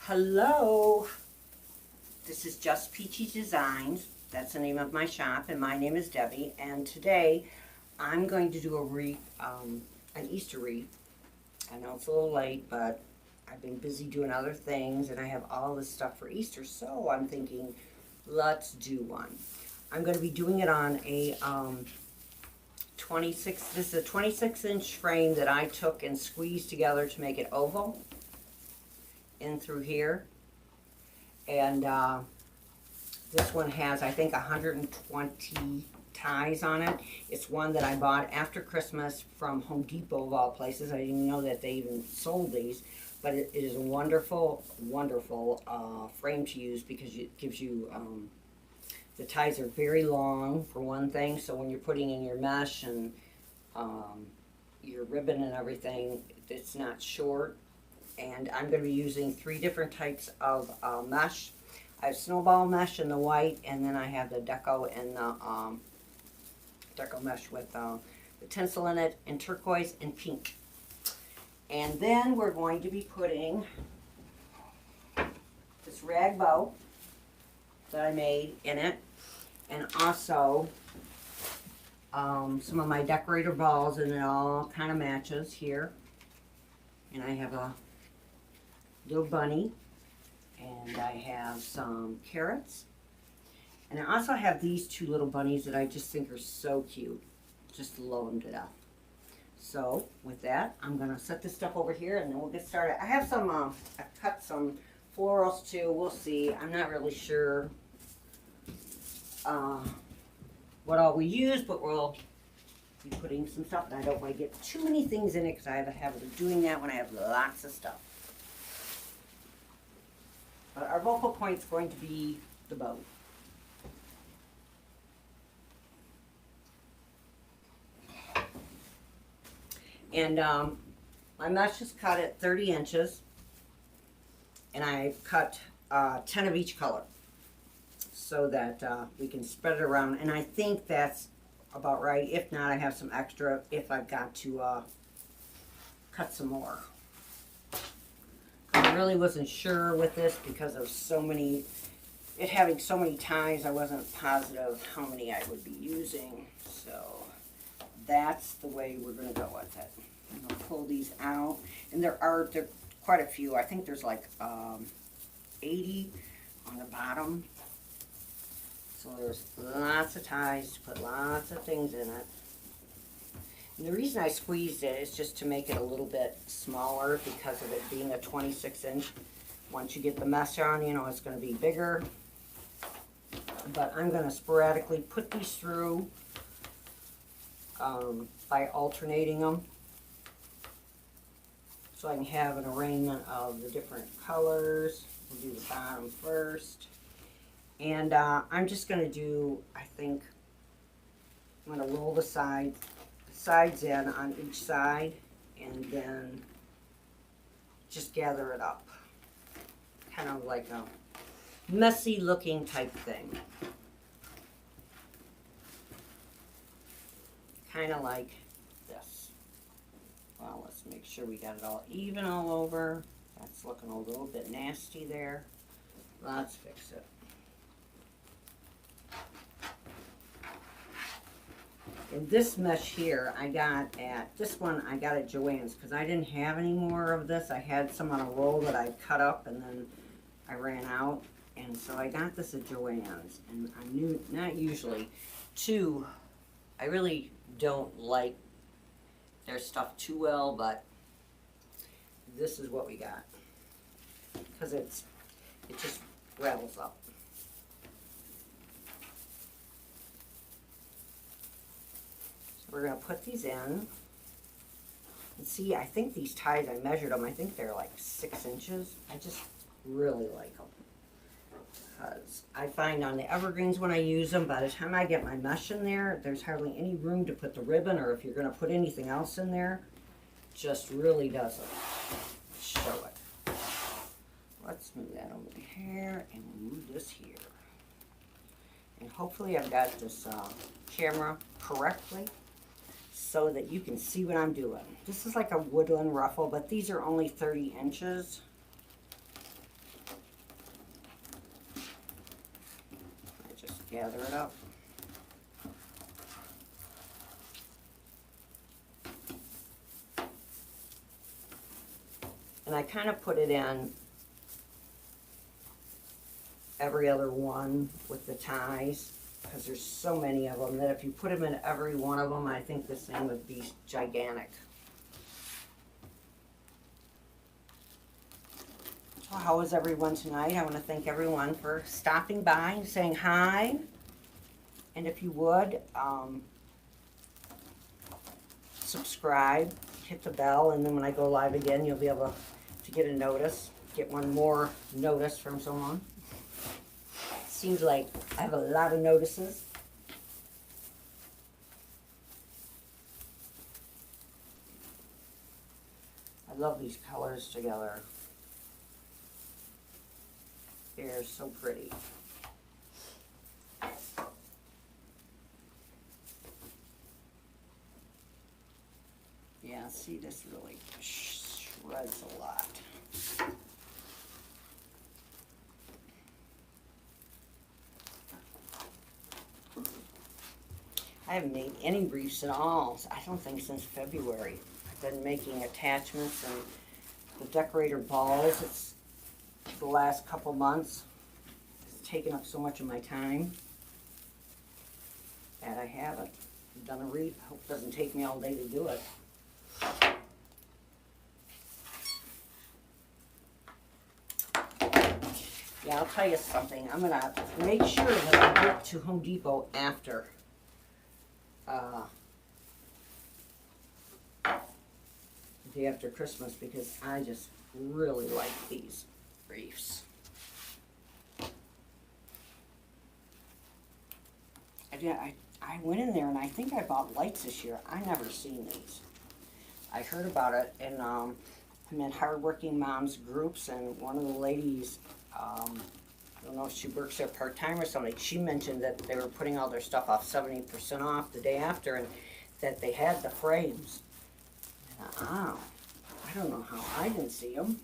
Hello, this is Just Peachy Designs. That's the name of my shop, and my name is Debbie. And today, I'm going to do a wreath, an Easter wreath. I know it's a little late, but I've been busy doing other things, and I have all this stuff for Easter. So I'm thinking, let's do one. I'm going to be doing it on a 26. This is a 26-inch frame that I took and squeezed together to make it oval in through here. And this one has, I think, 120 ties on it. It's one that I bought after Christmas from Home Depot, of all places. I didn't even know that they even sold these. But it is a wonderful, wonderful frame to use because it gives you, the ties are very long, for one thing. So when you're putting in your mesh and your ribbon and everything, it's not short. And I'm going to be using 3 different types of mesh. I have snowball mesh in the white, and then I have the deco in the deco mesh with the tinsel in it, and turquoise and pink. And then we're going to be putting this rag bow that I made in it, and also some of my decorator balls, and it all kind of matches here. And I have a little bunny, and I have some carrots, and I also have these 2 little bunnies that I just think are so cute. Just love them to death. So with that, I'm gonna set this stuff over here, and then we'll get started. I have some I cut some florals too. We'll see. I'm not really sure what all we use, but we'll be putting some stuff, and I don't want to get too many things in it because I have a habit of doing that when I have lots of stuff. But our focal point is going to be the bow. And my mesh is cut at 30 inches, and I cut 10 of each color so that we can spread it around. And I think that's about right. If not, I have some extra if I've got to cut some more. I really wasn't sure with this because of it having so many ties. I wasn't positive how many I would be using. So that's the way we're going to go with it. I'm going to pull these out. And there are quite a few. I think there's like 80 on the bottom. So there's lots of ties to put lots of things in it. And the reason I squeezed it is just to make it a little bit smaller because of it being a 26-inch. Once you get the mesh on, you know it's going to be bigger. But I'm going to sporadically put these through by alternating them, so I can have an arrangement of the different colors. We'll do the bottom first. And I'm just going to do, I think, I'm going to roll the sides in on each side, and then just gather it up. Kind of like a messy looking type thing. Kind of like this. Well, let's make sure we got it all even all over. That's looking a little bit nasty there. Let's fix it. And this mesh here, I got at Joann's because I didn't have any more of this. I had some on a roll that I cut up, and then I ran out. And so I got this at Joann's. And I knew, not usually, I really don't like their stuff too well, but this is what we got. Because it just ravels up. We're going to put these in. And see, I think these ties, I measured them, I think they're like 6 inches. I just really like them. Because I find on the evergreens when I use them, by the time I get my mesh in there, there's hardly any room to put the ribbon, or if you're going to put anything else in there, just really doesn't show it. Let's move that over here, and we'll move this here. And hopefully I've got this camera correctly, so that you can see what I'm doing. This is like a woodland ruffle, but these are only 30 inches. gather it up. And I kind of put it in every other one with the ties, because there's so many of them that if you put them in every one of them, I think this thing would be gigantic. So how is everyone tonight? I want to thank everyone for stopping by and saying hi. And if you would, subscribe, hit the bell, and then when I go live again, you'll be able to get a notice, get one more notice from someone. Seems like I have a lot of notices. I love these colors together. They're so pretty. Yeah, see, this really shreds a lot. I haven't made any wreaths at all, I don't think, since February. I've been making attachments and the decorator balls. It's the last couple months. It's taken up so much of my time that I haven't done a wreath. Hope it doesn't take me all day to do it. Yeah, I'll tell you something. I'm gonna make sure that I get to Home Depot after the day after Christmas, because I just really like these wreaths. I went in there and I think I bought lights this year. I never seen these. I heard about it in I'm in hardworking moms groups, and one of the ladies, I don't know if she works there part-time or something, she mentioned that they were putting all their stuff off 70% off the day after, and that they had the frames. And I don't know how I didn't see them.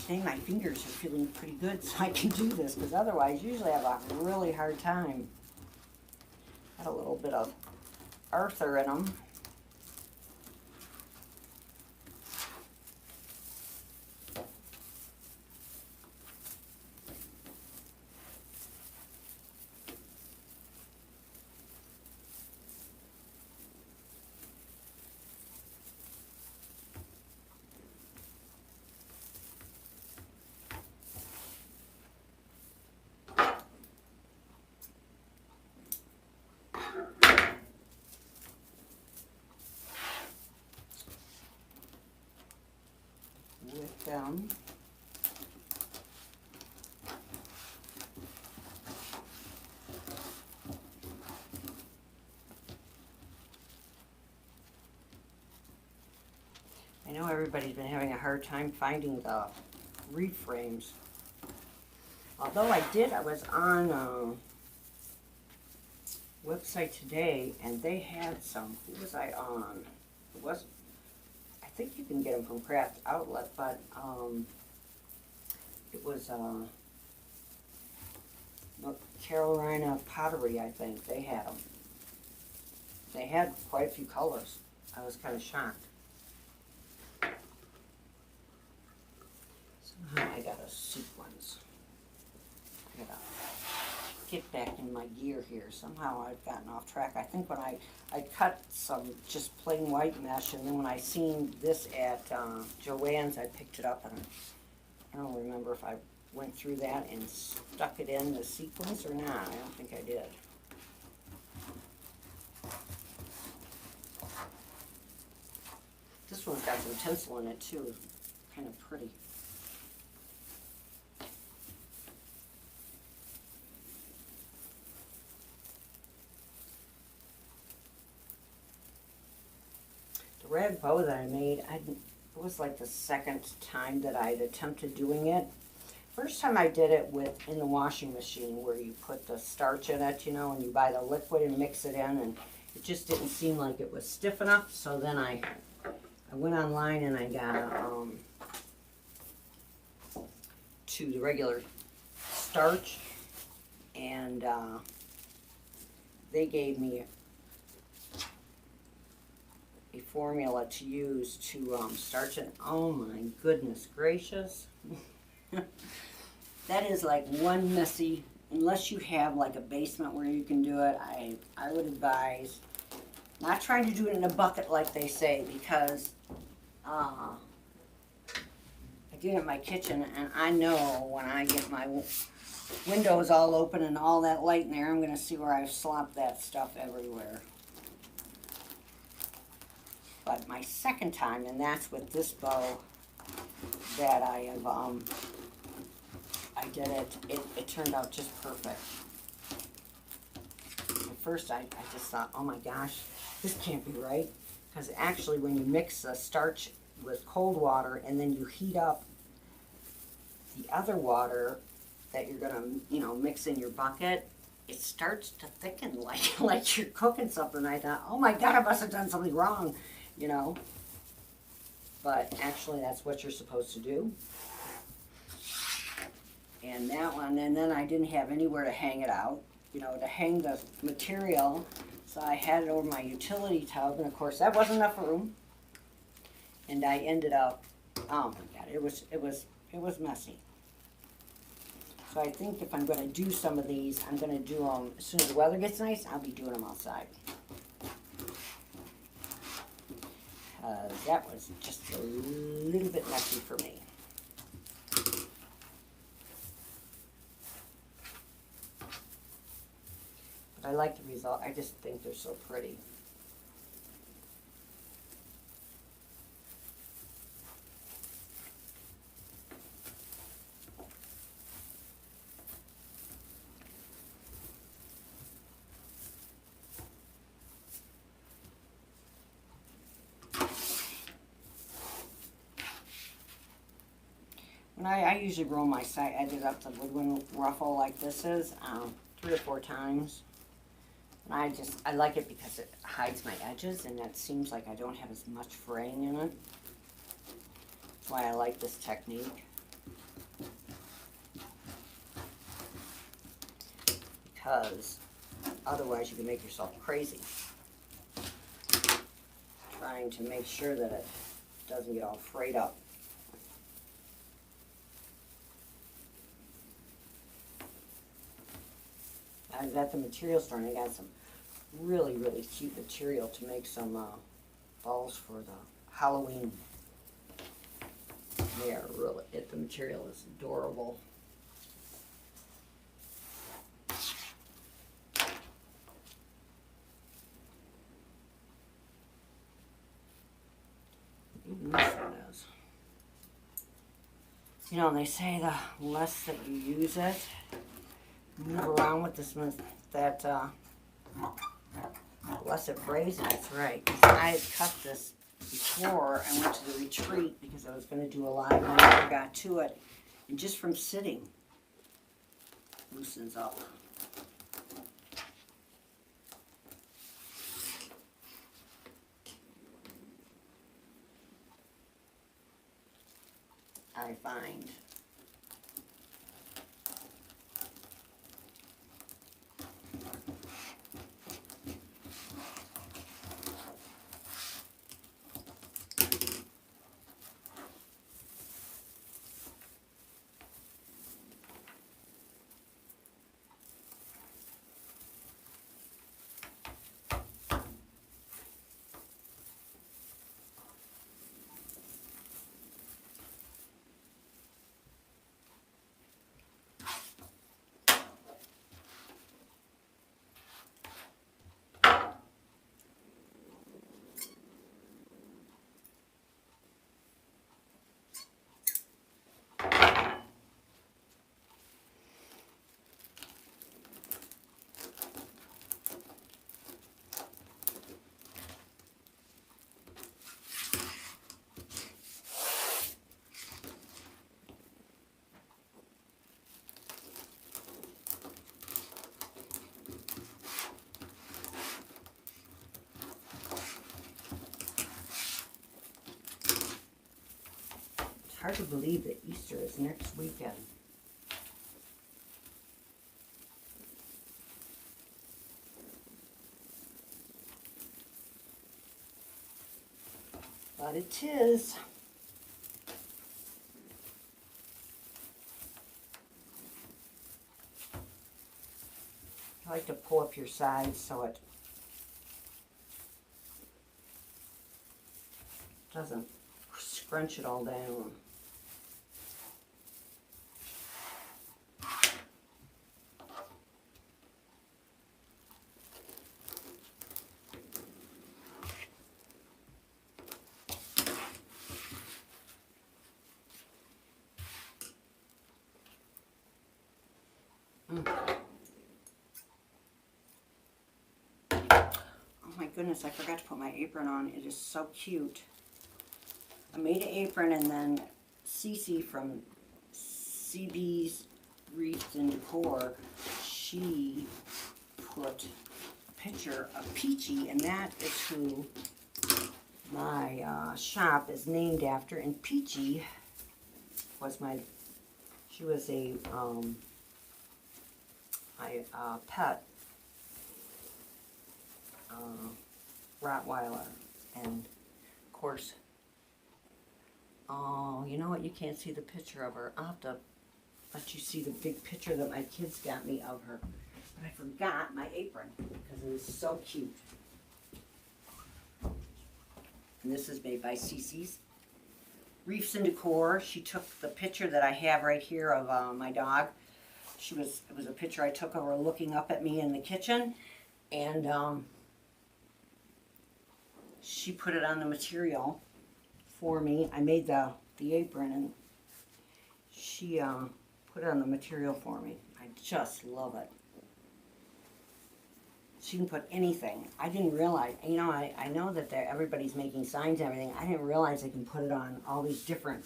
Today my fingers are feeling pretty good, so I can do this, because otherwise usually I have a really hard time. Got a little bit of Arthur in them. With them. I know everybody's been having a hard time finding the wreath frames. Although I was on a website today and they had some. Who was I on? It was, I think you can get them from Craft Outlet, but it was North Carolina Pottery, I think. They had them. They had quite a few colors. I was kind of shocked. Somehow I got a sequence. I gotta get back in my gear here. Somehow I've gotten off track. I think when I cut some just plain white mesh, and then when I seen this at Joann's, I picked it up, and I don't remember if I went through that and stuck it in the sequence or not. I don't think I did. This one's got some tinsel in it too. Kind of pretty. red bow that I made, it was like the second time that I'd attempted doing it. First time I did it in the washing machine, where you put the starch in it, you know, and you buy the liquid and mix it in, and it just didn't seem like it was stiff enough. So then I went online and I got to the regular starch, and they gave me a formula to use to starch it. Oh my goodness gracious. That is like one messy, unless you have like a basement where you can do it, I would advise not trying to do it in a bucket like they say, because I did it in my kitchen, and I know when I get my windows all open and all that light in there, I'm going to see where I've slopped that stuff everywhere. But my second time, and that's with this bow that I have, I did it, it turned out just perfect. At first I just thought, oh my gosh, this can't be right. Because actually when you mix the starch with cold water and then you heat up the other water that you're gonna, you know, mix in your bucket, it starts to thicken like you're cooking something. I thought, oh my God, I must have done something wrong, you know. But actually that's what you're supposed to do. And that one, and then I didn't have anywhere to hang it out, you know, to hang the material. So I had it over my utility tub, and of course that wasn't enough room. And I ended up, oh my God, it was messy. So I think if I'm going to do some of these, I'm going to do them as soon as the weather gets nice. I'll be doing them outside. That was just a little bit messy for me. But I like the result. I just think they're so pretty. And I usually roll my side edges up the woodwind ruffle like this is 3 or 4 times. And I like it because it hides my edges, and that seems like I don't have as much fraying in it. That's why I like this technique. Because otherwise you can make yourself crazy trying to make sure that it doesn't get all frayed up. I was at the material store and I got some really, really cute material to make some balls for the Halloween. They are really, the material is adorable. Even this one is. You know, they say the less that you use it, move around with this, that less it frays. That's right. I had cut this before I went to the retreat because I was going to do a live and I never got to it. And just from sitting, loosens up. I find. hard to believe that Easter is next weekend. But it is. I like to pull up your sides so it doesn't scrunch it all down. Oh my goodness, I forgot to put my apron on. It is so cute. I made an apron, and then Cece from CB's Wreath and Decor, she put a picture of Peachy, and that is who my shop is named after. And Peachy was she was a pet Rottweiler, and of course, oh, you know what, you can't see the picture of her. I'll have to let you see the big picture that my kids got me of her, but I forgot my apron because it was so cute. And this is made by Cece's Wreaths and Decor. She took the picture that I have right here of my dog. It was a picture I took of her looking up at me in the kitchen, and she put it on the material for me. I made the apron, and she put it on the material for me. I just love it. She can put anything. I didn't realize, you know, I know that everybody's making signs and everything. I didn't realize they can put it on all these different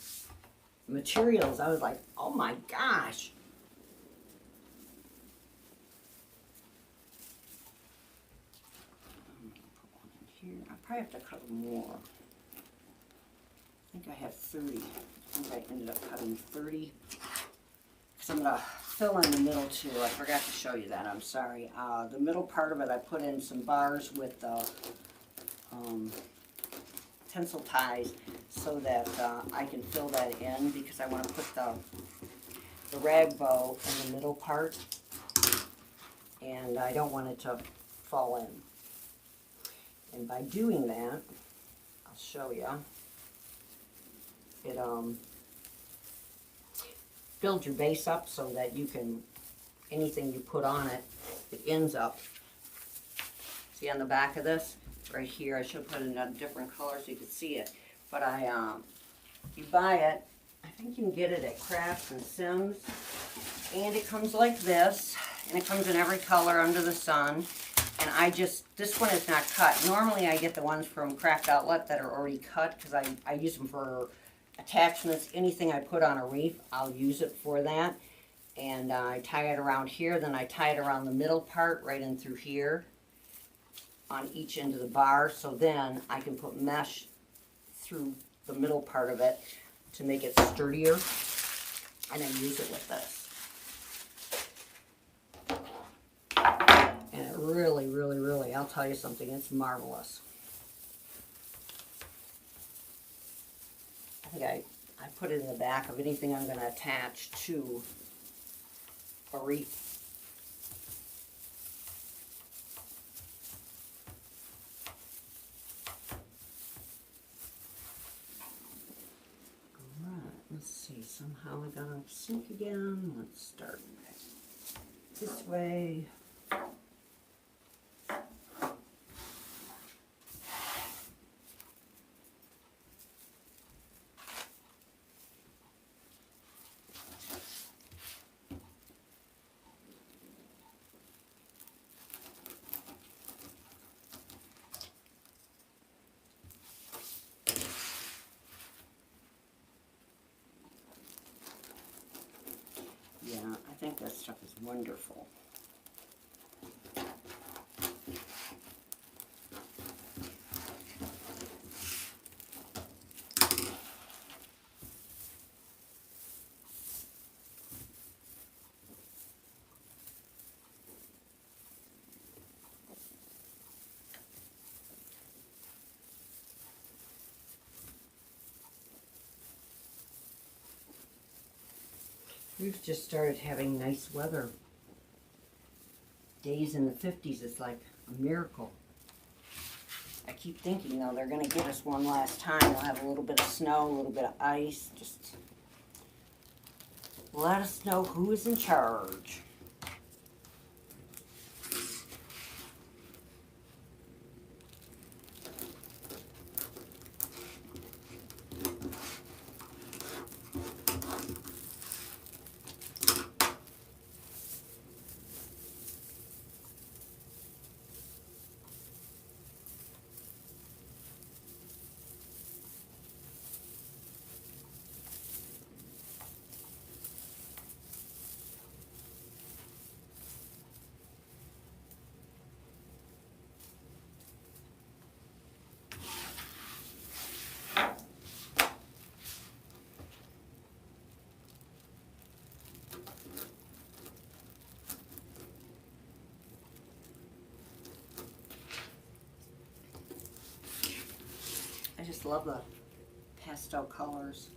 materials. I was like, oh my gosh. Here, I probably have to cut more. I think I have 30. I think I ended up cutting 30. Because I'm going to fill in the middle too. I forgot to show you that. I'm sorry. The middle part of it, I put in some bars with pencil ties so that I can fill that in, because I want to put the rag bow in the middle part. And I don't want it to fall in. And by doing that, I'll show you, it builds your base up so that you can, anything you put on it, it ends up. See on the back of this, right here, I should have put it in a different color so you could see it. But you buy it, I think you can get it at Crafts and Sims, and it comes like this, and it comes in every color under the sun. And this one is not cut. Normally I get the ones from Craft Outlet that are already cut, because I use them for attachments. Anything I put on a wreath, I'll use it for that. And I tie it around here, then I tie it around the middle part, right in through here, on each end of the bar. So then I can put mesh through the middle part of it to make it sturdier, and then use it with this. And it really, really, really, I'll tell you something, it's marvelous. I think I put it in the back of anything I'm going to attach to a wreath. Alright, let's see, somehow I got on sync again. Let's start this way. Yeah, I think that stuff is wonderful. We've just started having nice weather. Days in the 50s is like a miracle. I keep thinking, though, they're going to give us one last time. We'll have a little bit of snow, a little bit of ice. Just let us know who is in charge. I just love the pastel colors.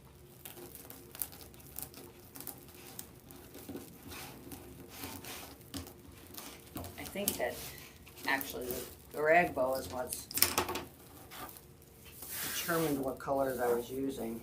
I think that actually the rag bow is what's determined what colors I was using.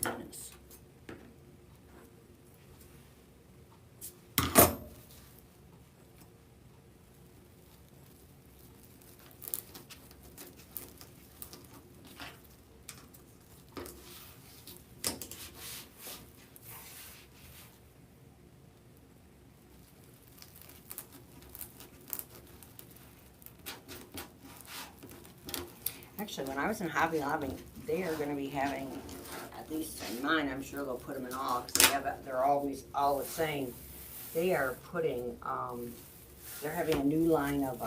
Goodness. Actually, when I was in Hobby Lobby, they are going to be having, at least in mine, I'm sure they'll put them in all, because they're always all the same. They are putting, they're having a new line of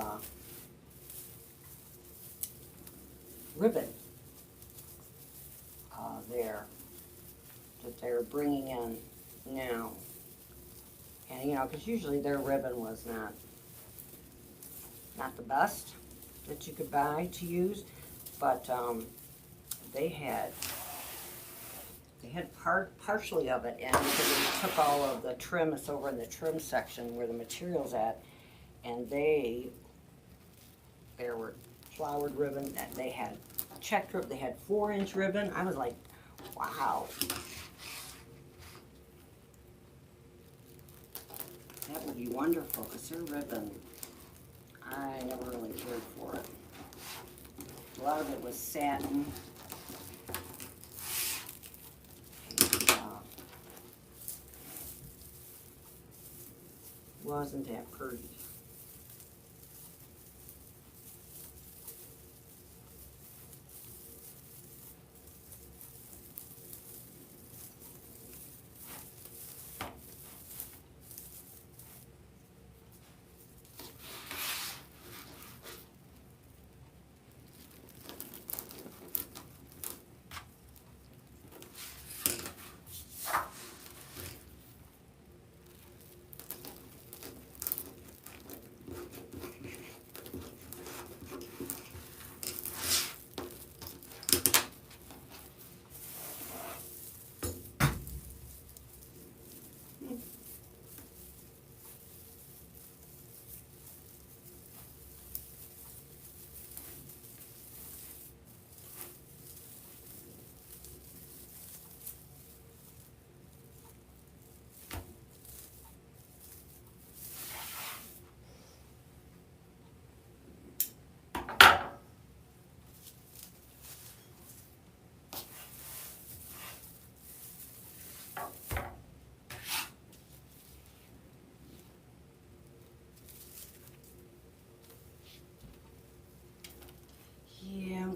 ribbon there that they're bringing in now. And, you know, because usually their ribbon was not the best that you could buy to use. But they had partially of it, and because they took all of the trim, it's over in the trim section where the material's at, and there were flowered ribbon, and they had checked ribbon, they had 4-inch ribbon. I was like, wow. That would be wonderful, because their ribbon, I never really cared for it. A lot of it was satin. And, wasn't that pretty.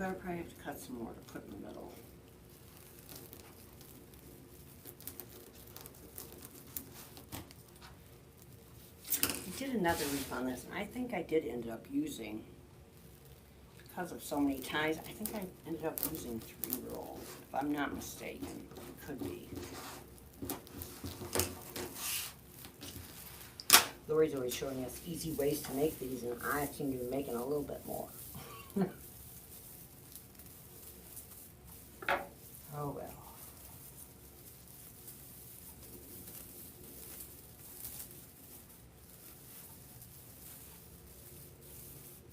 I probably have to cut some more to put in the middle. I did another wreath on this, and I think I did end up using, because of so many ties, I think I ended up using 3 rolls, if I'm not mistaken. It could be. Lori's always showing us easy ways to make these, and I seem to be making a little bit more. Oh well.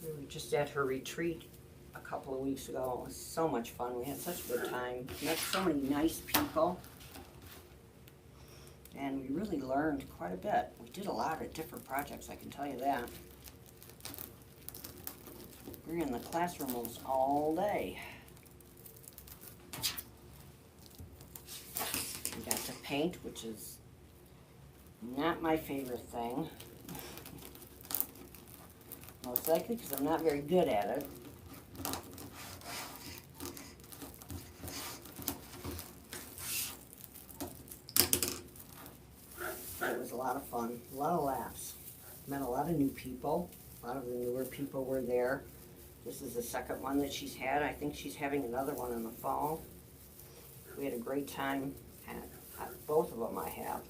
We were just at her retreat a couple of weeks ago. It was so much fun. We had such a good time. Met so many nice people. And we really learned quite a bit. We did a lot of different projects, I can tell you that. We were in the classroom almost all day. We got to paint, which is not my favorite thing. Most likely because I'm not very good at it. It was a lot of fun, a lot of laughs. Met a lot of new people. A lot of the newer people were there. This is the second one that she's had. I think she's having another one in the fall. We had a great time at both of them I have.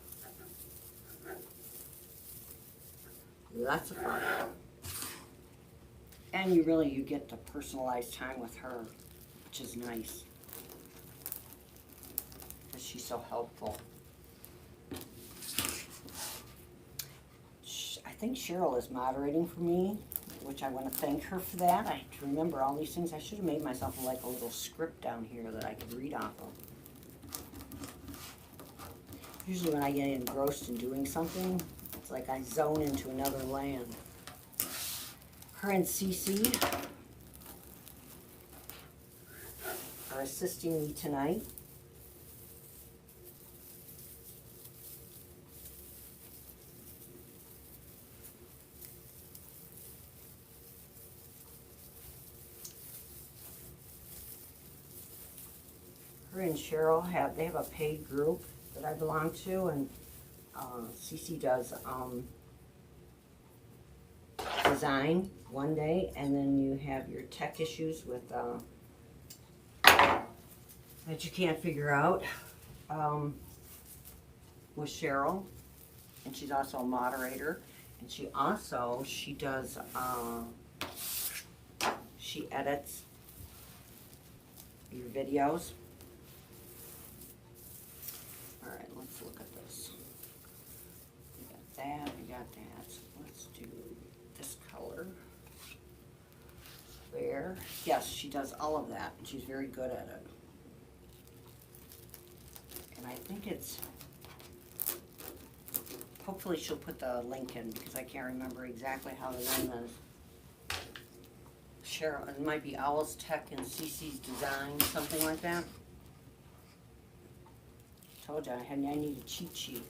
Lots of fun. And you get to personalize time with her, which is nice. Because she's so helpful. I think Cheryl is moderating for me, which I want to thank her for that. I have to remember all these things. I should have made myself like a little script down here that I could read off of. Usually when I get engrossed in doing something, it's like I zone into another land. Her and Cece are assisting me tonight. Her and Cheryl have a paid group that I belong to, and Cece does design one day, and then you have your tech issues with that you can't figure out with Cheryl, and she's also a moderator, and she does she edits your videos. All right, let's look at this. We got that, we got that. Let's do this color. There. Yes, she does all of that, and she's very good at it. And I think it's, hopefully she'll put the link in, because I can't remember exactly how the name is. Cheryl, it might be Owl's Tech and CC's Design, something like that. Told you I need a cheat sheet.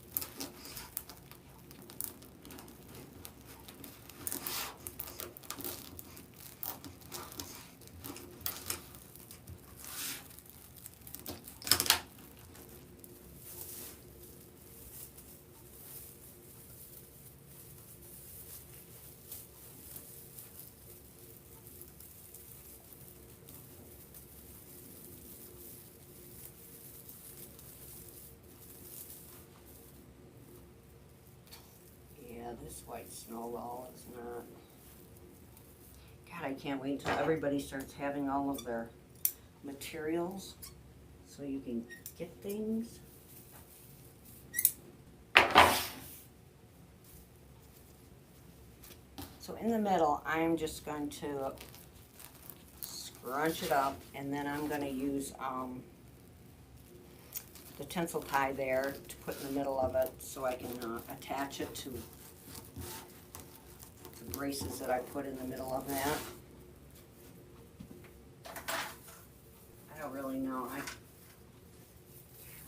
This white snowball is not. God, I can't wait until everybody starts having all of their materials so you can get things. So in the middle, I'm just going to scrunch it up, and then I'm going to use the tinsel tie there to put in the middle of it so I can attach it to the braces that I put in the middle of that. I don't really know.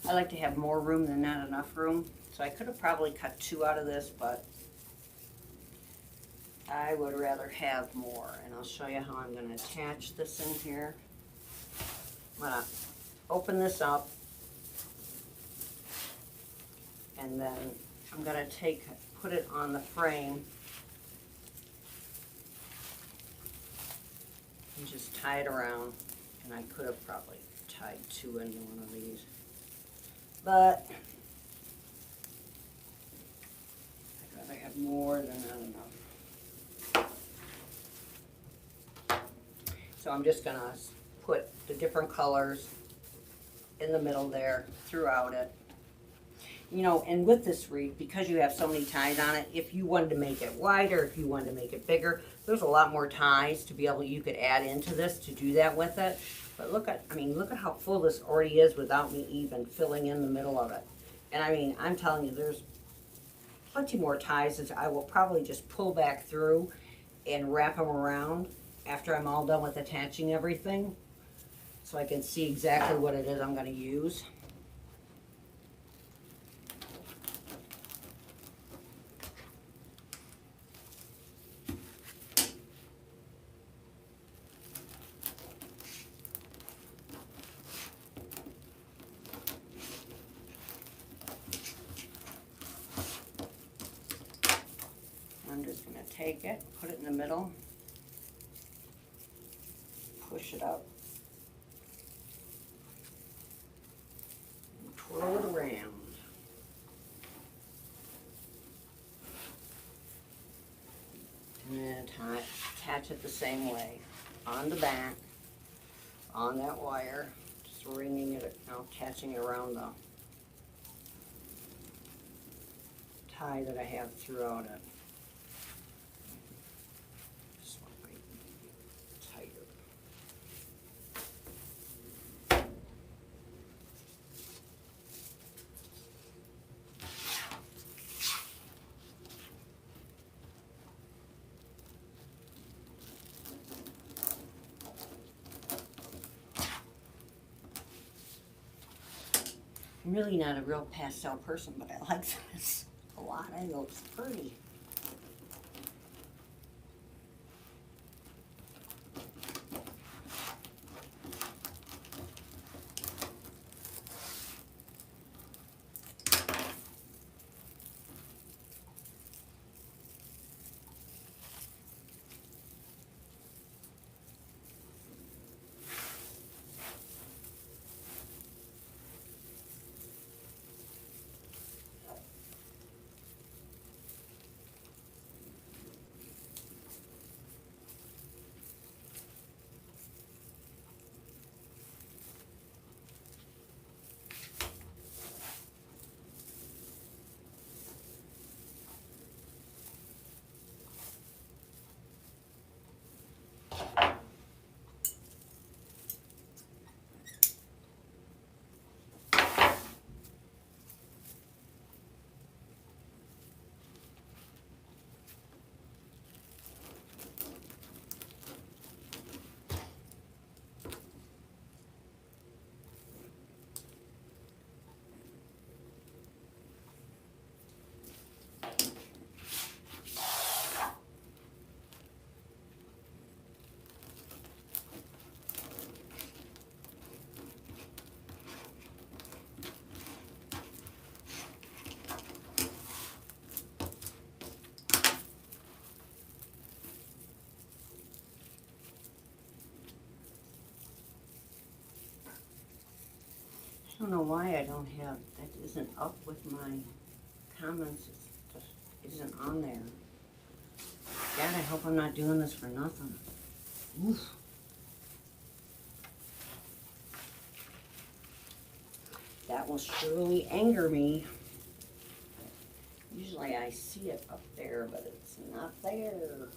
I like to have more room than not enough room. So I could have probably cut 2 out of this, but I would rather have more. And I'll show you how I'm going to attach this in here. I'm gonna open this up, and then I'm gonna put it on the frame and just tie it around. And I could have probably tied two into one of these, but I'd rather have more than not enough. So I'm just gonna put the different colors in the middle there throughout it. You know, and with this wreath, because you have so many ties on it, if you wanted to make it wider, if you wanted to make it bigger, there's a lot more ties to be able, you could add into this to do that with it. But look at, I mean, look at how full this already is without me even filling in the middle of it. And I mean, I'm telling you, there's plenty more ties that I will probably just pull back through and wrap them around after I'm all done with attaching everything, so I can see exactly what it is I'm going to use. I'm just going to take it, put it in the middle, push it up, and twirl it around. And then attach it the same way, on the back, on that wire, just ringing it, attaching it around the tie that I have throughout it. This one might be tighter. I'm really not a real pastel person, but I like this a lot. I think it looks pretty. I don't know why I don't have, that isn't up with my comments, it just isn't on there. God, I hope I'm not doing this for nothing. Oof. That will surely anger me. Usually I see it up there, but it's not there.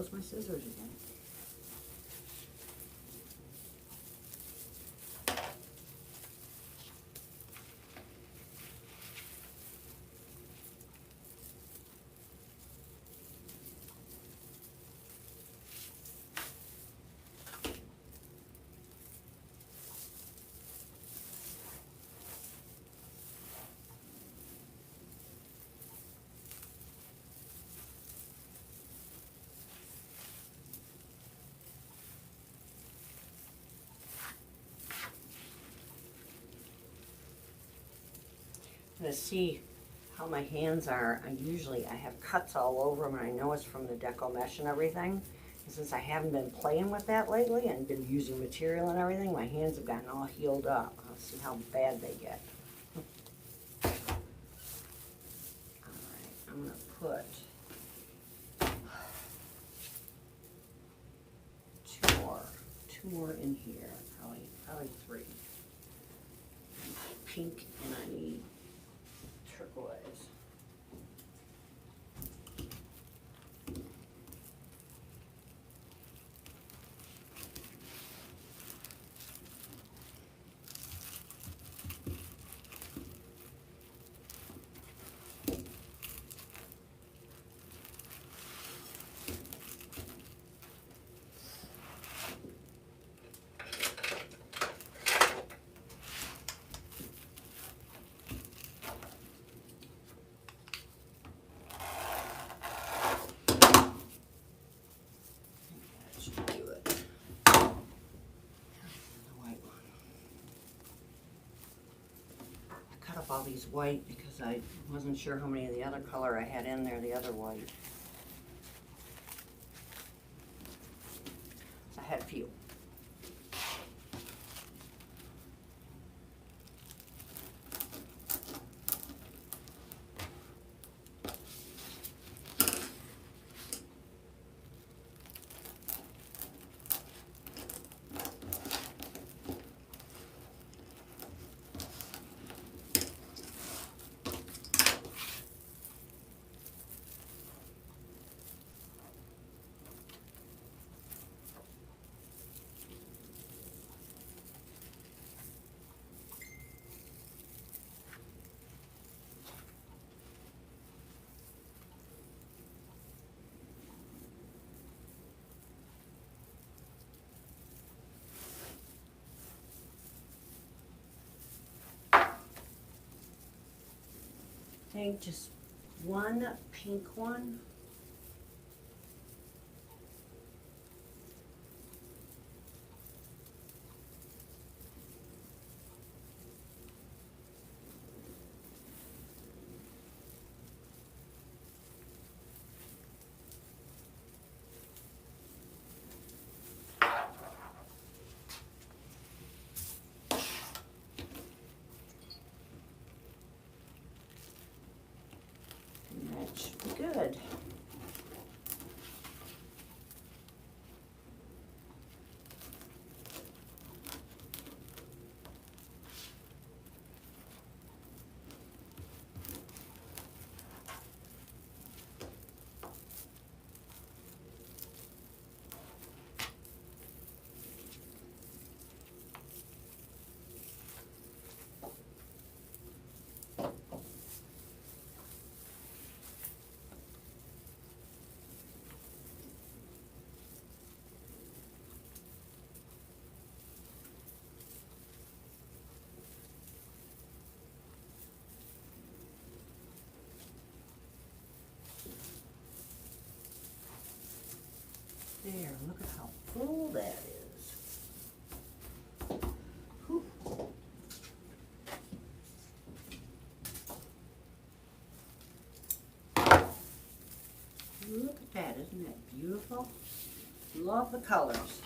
goes my scissors again. To see how my hands are, I have cuts all over them, and I know it's from the deco mesh and everything. And since I haven't been playing with that lately and been using material and everything, my hands have gotten all healed up. Let's see how bad they get. Alright, I'm going to put two more in here, probably three. Pink, and I need turquoise. All these white because I wasn't sure how many of the other color I had in there, the other white. So I had a few. Take just one pink one. Good. There, look at how full that is. Whew. Look at that, isn't that beautiful? Love the colors.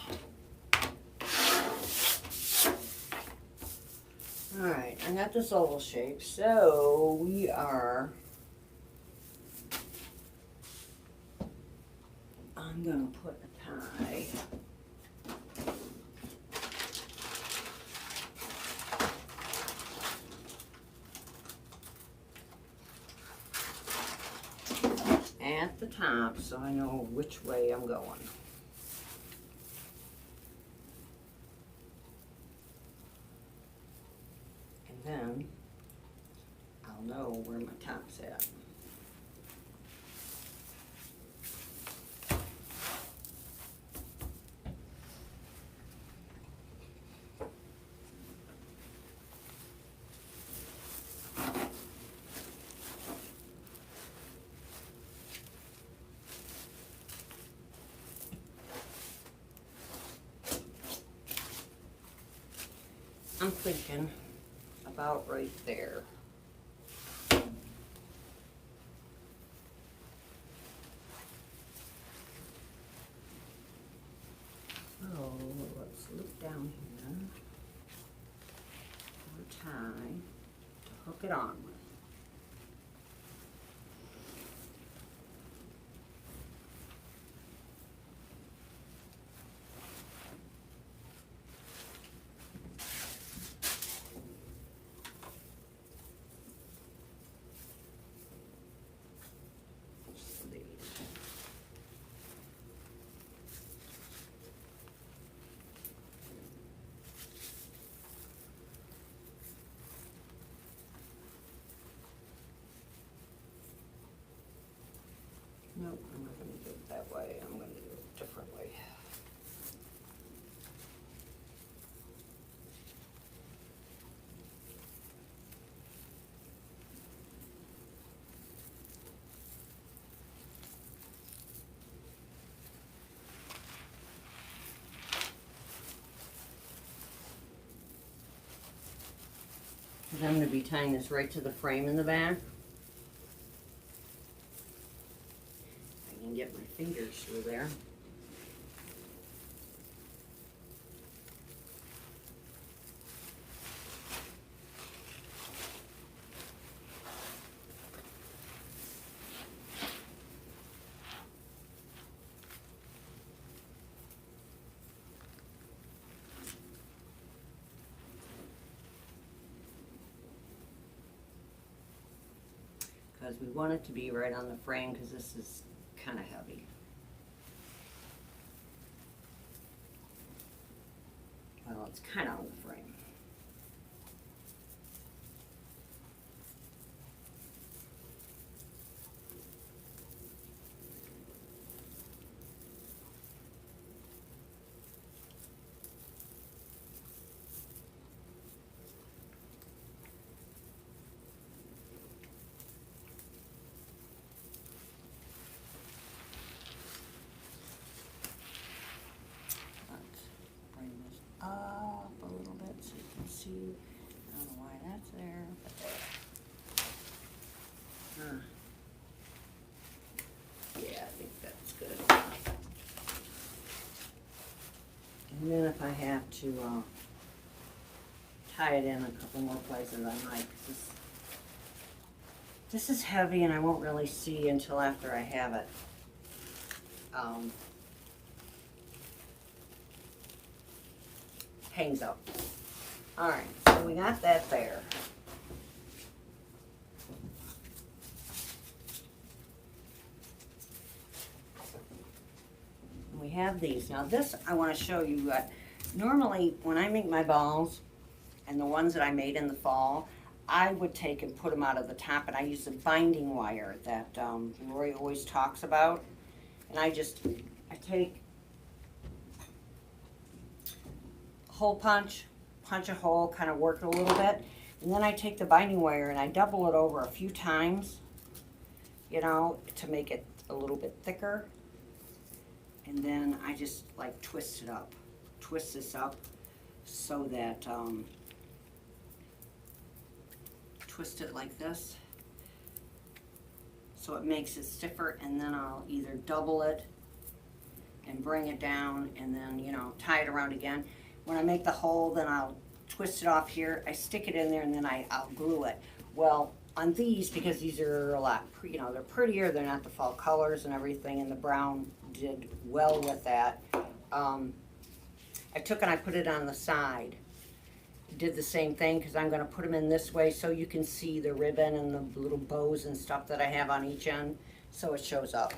Alright, I got this oval shape, so I'm gonna put a tie. at the top so I know which way I'm going. And then I'll know where my top's at. I'm thinking about right there. So let's look down here for a tie to hook it on with. Nope, I'm not going to do it that way. I'm going to do it differently. And I'm going to be tying this right to the frame in the back. Get my fingers through there. Because we want it to be right on the frame because this is kind of heavy. Well, it's kind of on the frame. Up a little bit so you can see. I don't know why that's there, but there. Yeah, I think that's good. And then if I have to tie it in a couple more places, I might. This is heavy and I won't really see until after I have it. Hangs up. All right, so we got that there. And we have these. Now this, I want to show you. Normally, when I make my balls, and the ones that I made in the fall, I would take and put them out of the top, and I use the binding wire that Lori always talks about. And I take hole punch a hole, kind of work it a little bit, and then I take the binding wire and I double it over a few times, you know, to make it a little bit thicker, and then I just like twist this up so that twist it like this so it makes it stiffer, and then I'll either double it and bring it down and then, you know, tie it around again. When I make the hole, then I'll twist it off here, I stick it in there, and then I'll glue it. Well, on these, because these are a lot, you know, they're prettier, they're not the fall colors and everything, and the brown did well with that. I took and I put it on the side. Did the same thing, because I'm going to put them in this way so you can see the ribbon and the little bows and stuff that I have on each end. so it shows up.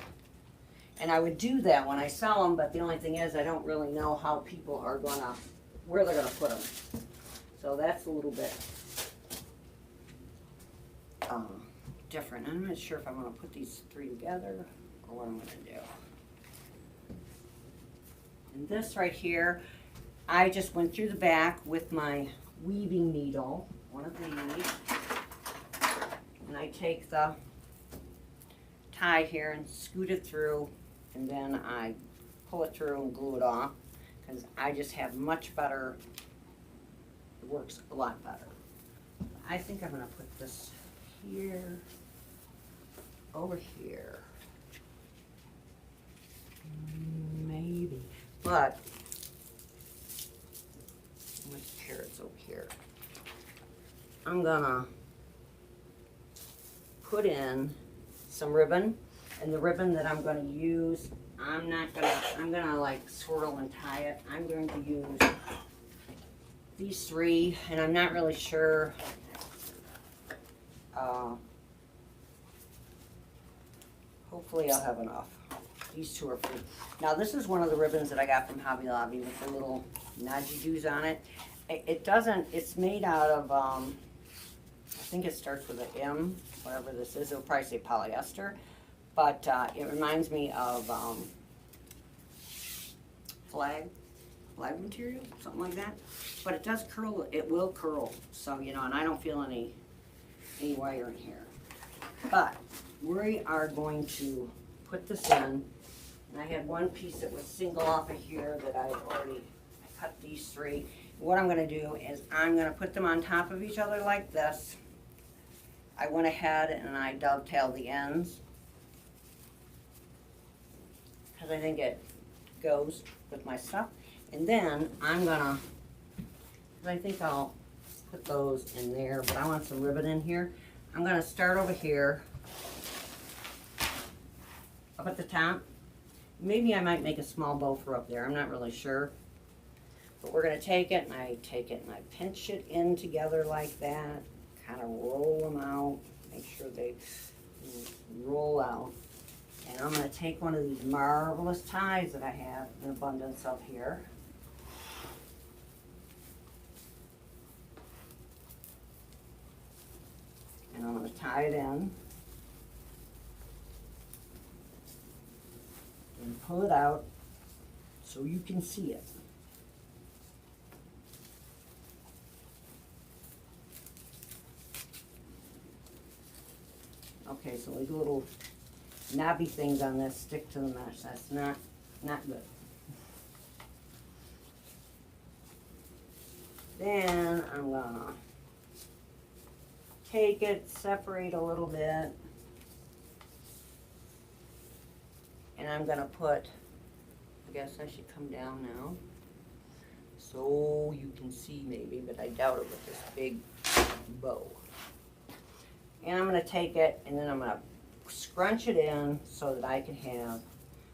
And I would do that when I sell them, but the only thing is I don't really know how people are gonna, where they're gonna put them. So that's a little bit different. I'm not sure if I'm gonna put these three together or what I'm gonna do. And this right here, I just went through the back with my weaving needle, one of these, and I take the tie here and scoot it through, and then I pull it through and glue it off, because I just have much better, it works a lot better. I think I'm gonna put this here, over here, maybe, but my carrots over here. I'm gonna put in some ribbon, and the ribbon that I'm gonna use, I'm gonna like swirl and tie it. I'm going to use these three, and I'm not really sure. Hopefully I'll have enough. These two are free. Now this is one of the ribbons that I got from Hobby Lobby with the little nudgy doos on it. It doesn't, it's made out of, I think it starts with an M, whatever this is. It'll probably say polyester, but it reminds me of flag material, something like that. But it does curl, it will curl. So, you know, and I don't feel any wire in here. But we are going to put this in. And I had one piece that was single off of here that I cut these three. What I'm gonna do is I'm gonna put them on top of each other like this. I went ahead and I dovetailed the ends, because I think it goes with my stuff. And then I'm gonna, I think I'll put those in there, but I want some ribbon in here. I'm gonna start over here, up at the top. Maybe I might make a small bow for up there, I'm not really sure. But we're gonna take it and I pinch it in together like that, kind of roll them out, make sure they roll out. And I'm gonna take one of these marvelous ties that I have an abundance of here. And I'm gonna tie it in. And pull it out so you can see it. Okay, so these little knobby things on this stick to the mesh. That's not good. Then I'm gonna take it, separate a little bit, and I'm gonna put, I guess I should come down now so you can see maybe, but I doubt it with this big bow. And I'm gonna take it and then I'm gonna scrunch it in so that I can have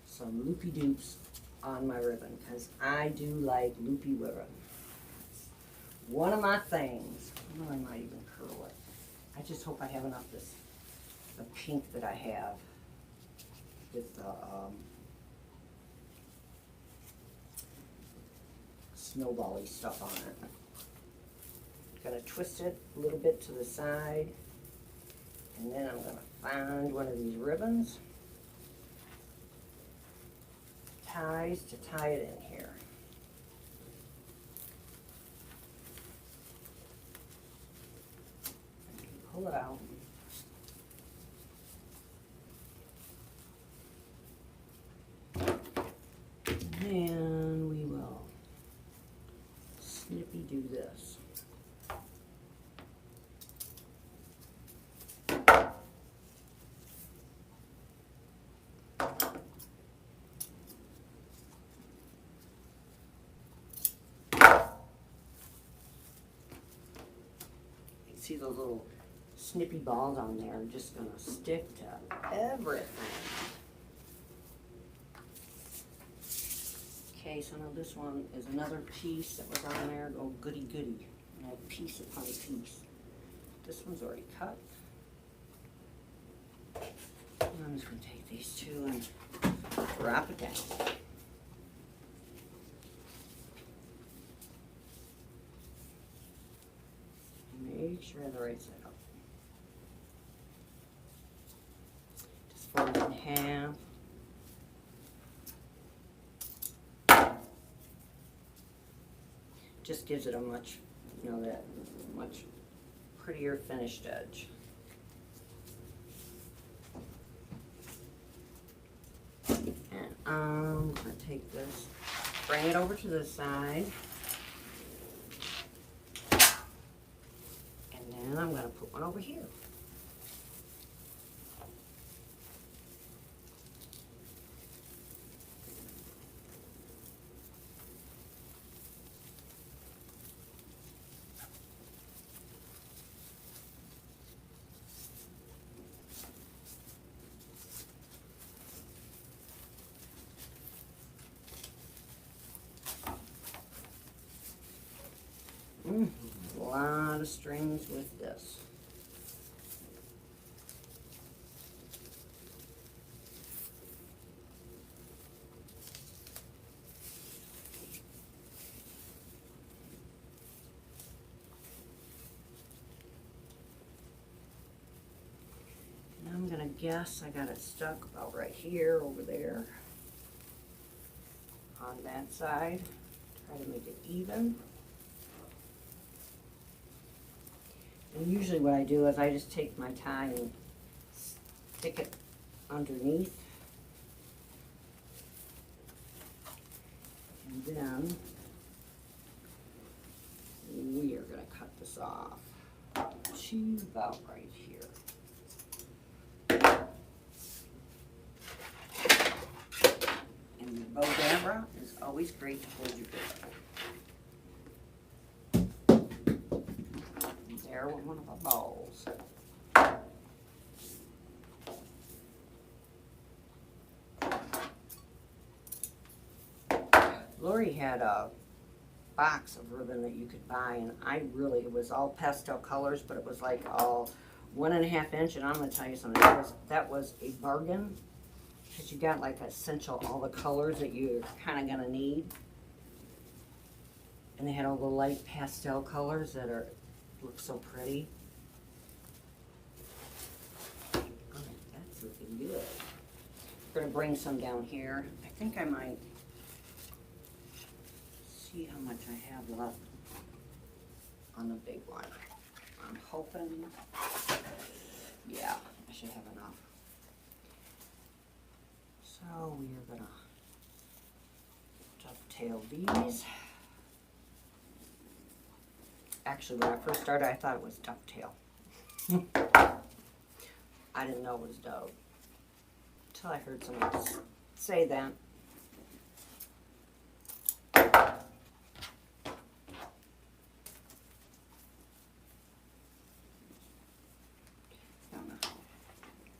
some loopy doops on my ribbon, because I do like loopy ribbon. It's one of my things. I know I might even curl it. I just hope I have enough the pink that I have with the snowbally stuff on it. Gonna twist it a little bit to the side, and then I'm gonna find one of these ribbons, ties, to tie it in here. Pull it out. And then we will snippy do this. See those little snippy balls on there are just gonna stick to everything. Okay, so now this one is another piece that was on there. Oh, goody goody. And I have piece upon piece. This one's already cut. I'm just going to take these two and drop it down. Make sure I have the right side up. Just fold it in half. Just gives it a much, that much prettier finished edge. And I'm going to take this, bring it over to this side. And then I'm going to put one over here. A lot of strings with this. And I'm gonna guess I got it stuck about right here, over there, on that side. Try to make it even. And usually what I do is I just take my tie and stick it underneath. And then we are going to cut this off to about right here. And the bow dabra is always great to hold your breath. There with one of our balls. Lori had a box of ribbon that you could buy, and it was all pastel colors, but it was like all 1.5 inch, and I'm gonna tell you something, that was a bargain, because you got like essential all the colors that you're kind of gonna need, and they had all the light pastel colors that look so pretty. Oh, that's looking good. We're gonna bring some down here. I think I might see how much I have left on the big one. I'm hoping, yeah, I should have enough. So we are gonna dovetail these. Actually, when I first started, I thought it was dovetail. I didn't know it was dove until I heard someone say that.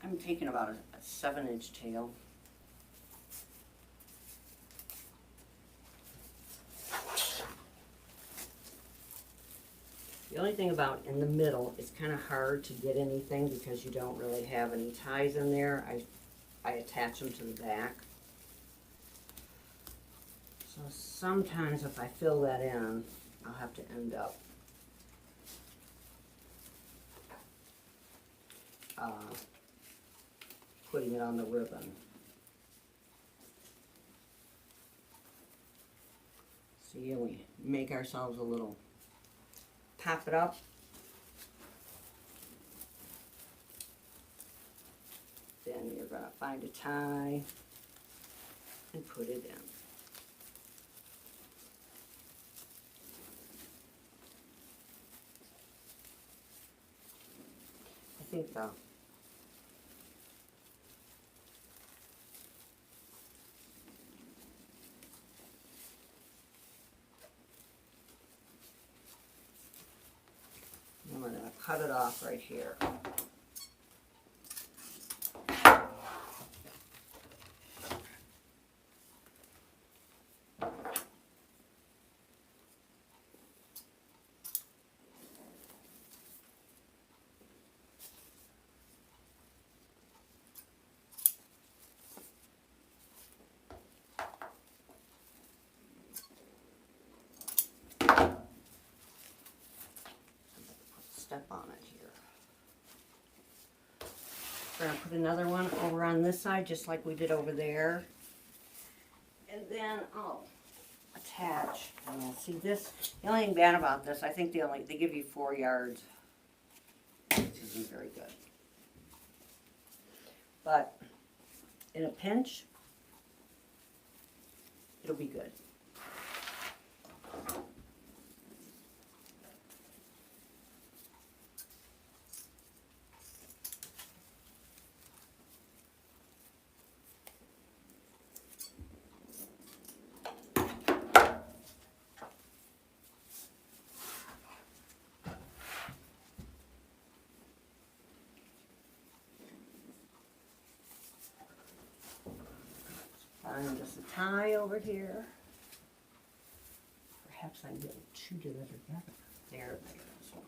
I'm taking about a 7-inch tail. The only thing about in the middle, it's kind of hard to get anything because you don't really have any ties in there. I attach them to the back. So sometimes if I fill that in, I'll have to end up putting it on the ribbon. See, we make ourselves a little, pop it up. Then you're going to find a tie and put it in. I think I'm going to cut it off right here. step on it here. We're going to put another one over on this side, just like we did over there. And then I'll attach. And you'll see this. The only thing bad about this, I think they give you 4 yards, which isn't very good. But in a pinch, it'll be good. Find just a tie over here. Perhaps I can get two together. There's one.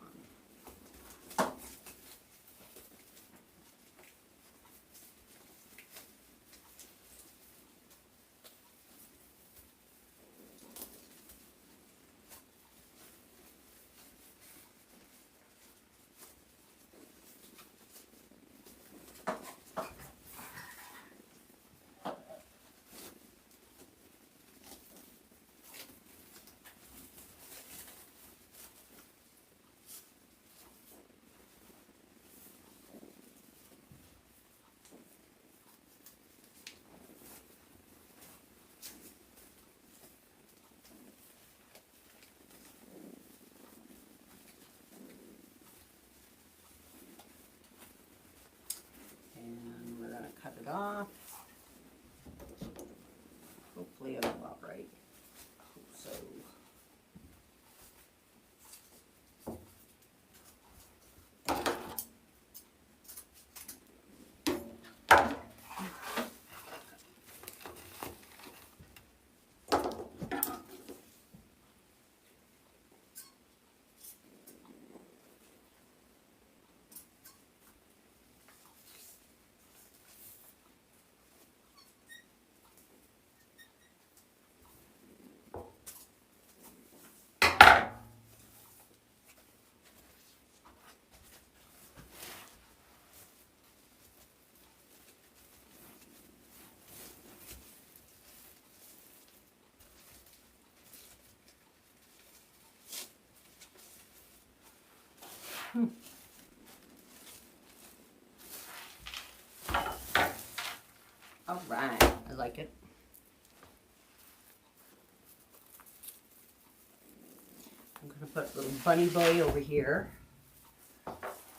Cut it off. Hopefully it'll go out right. Hope so. All right, I like it. I'm going to put a little bunny boy over here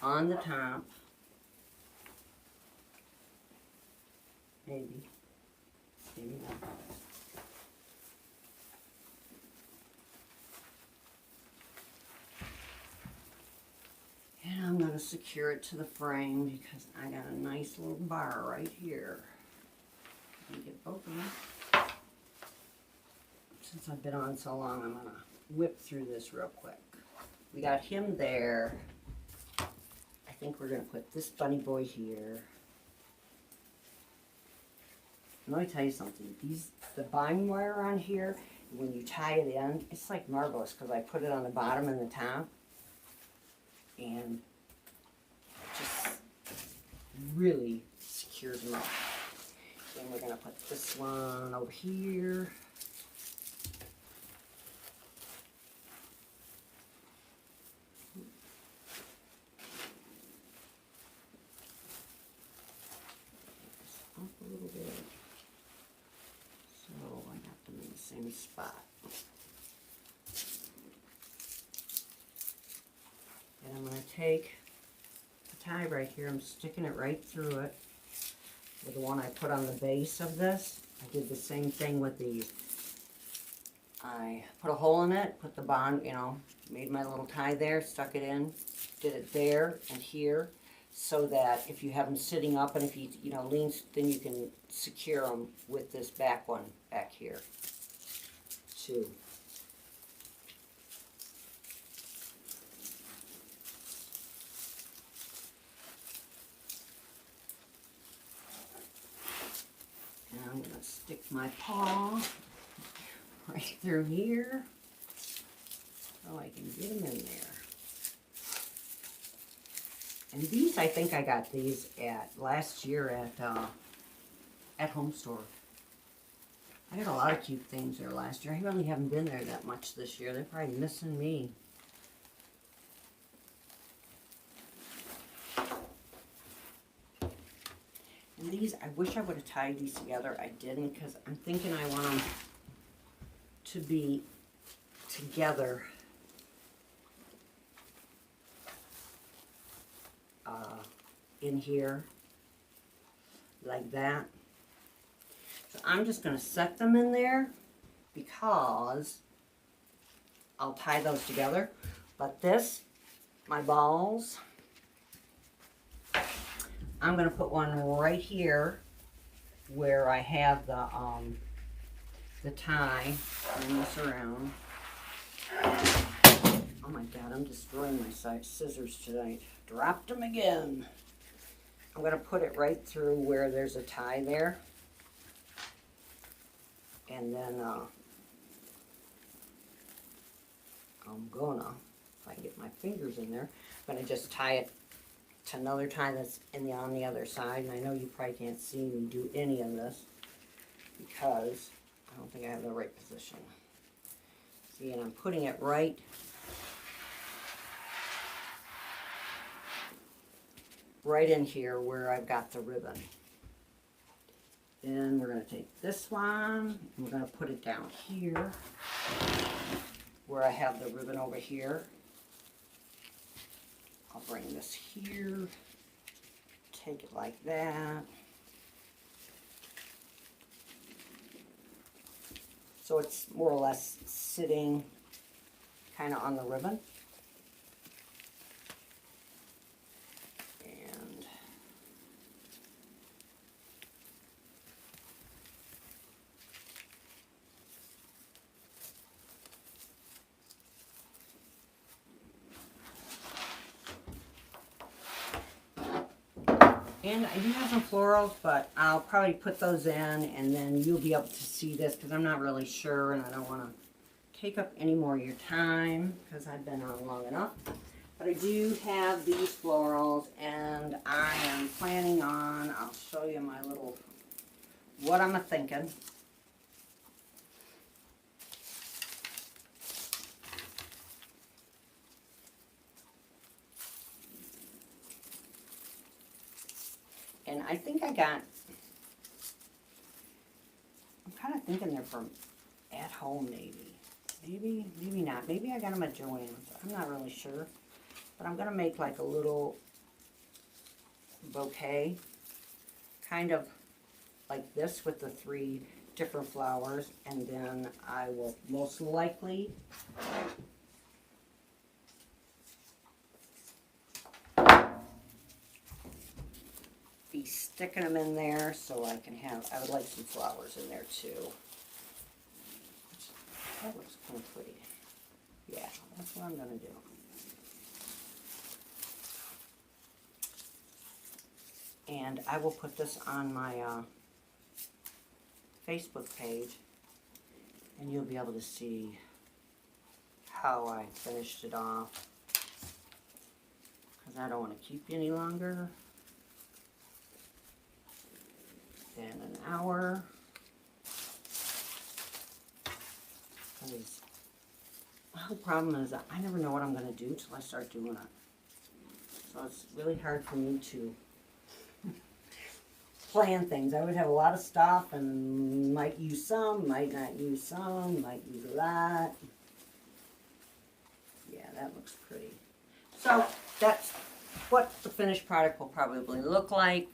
on the top. Maybe not. And I'm going to secure it to the frame because I got a nice little bar right here. Let me get both of them. Since I've been on so long, I'm going to whip through this real quick. We got him there. I think we're going to put this bunny boy here. And let me tell you something. The binding wire on here, when you tie it in, it's like marvelous because I put it on the bottom and the top. And just really secures them up. Then we're going to put this one over here. Up a little bit. So I got them in the same spot. And I'm going to take the tie right here, I'm sticking it right through it with the one I put on the base of this. I did the same thing with these. I put a hole in it, put the bond, made my little tie there, stuck it in, did it there and here, so that if you have them sitting up and if you, lean, then you can secure them with this back one back here too. I'm going to stick my paw right through here so I can get them in there. And these, I think I got these last year at Home Store. I got a lot of cute things there last year. I really haven't been there that much this year. They're probably missing me. And these, I wish I would have tied these together. I didn't, because I'm thinking I want them to be together. In here, like that. So I'm just going to set them in there because I'll tie those together. But this, my balls, I'm going to put one right here where I have the tie. Turn this around. Oh my God, I'm destroying my scissors tonight. Dropped them again. I'm going to put it right through where there's a tie there. And then I'm gonna, if I can get my fingers in there, I'm gonna just tie it to another tie that's on the other side. And I know you probably can't see me do any of this because I don't think I have the right position. See, and I'm putting it right in here where I've got the ribbon. Then we're going to take this one, and we're going to put it down here where I have the ribbon over here. I'll bring this here, take it like that. So it's more or less sitting kind of on the ribbon. And I do have some florals, but I'll probably put those in and then you'll be able to see this because I'm not really sure and I don't want to take up any more of your time because I've been on long enough. But I do have these florals and I am planning on, I'll show you my little, what I'm thinking. And I think I got, I'm kind of thinking they're from at home maybe. Maybe not. Maybe I got them at Joann's. I'm not really sure. But I'm going to make like a little bouquet. Kind of like this with the 3 different flowers. And then I will most likely be sticking them in there so I can have, I would like some flowers in there too. That looks kind of pretty. Yeah, that's what I'm going to do. And I will put this on my Facebook page and you'll be able to see how I finished it off. Because I don't want to keep you any longer than an hour. Because the whole problem is that I never know what I'm going to do till I start doing it. So it's really hard for me to plan things. I would have a lot of stuff and might use some, might not use some, might use a lot. Yeah, that looks pretty. So that's what the finished product will probably look like.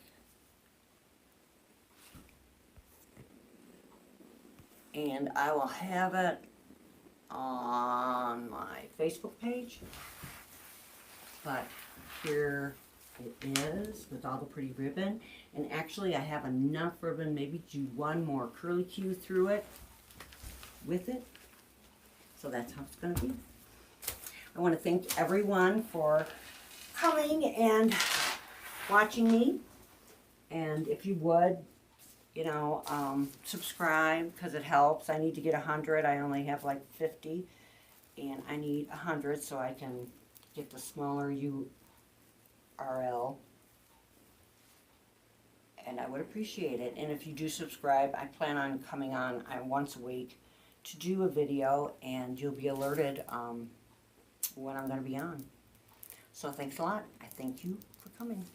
And I will have it on my Facebook page. But here it is with all the pretty ribbon. And actually I have enough ribbon maybe to do one more curly Q through it with it. So that's how it's going to be. I want to thank everyone for coming and watching me. And if you would, you know, subscribe because it helps. I need to get 100. I only have like 50. And I need 100 so I can get the smaller RL. And I would appreciate it. And if you do subscribe, I plan on coming on once a week to do a video, and you'll be alerted when I'm going to be on. So thanks a lot. I thank you for coming.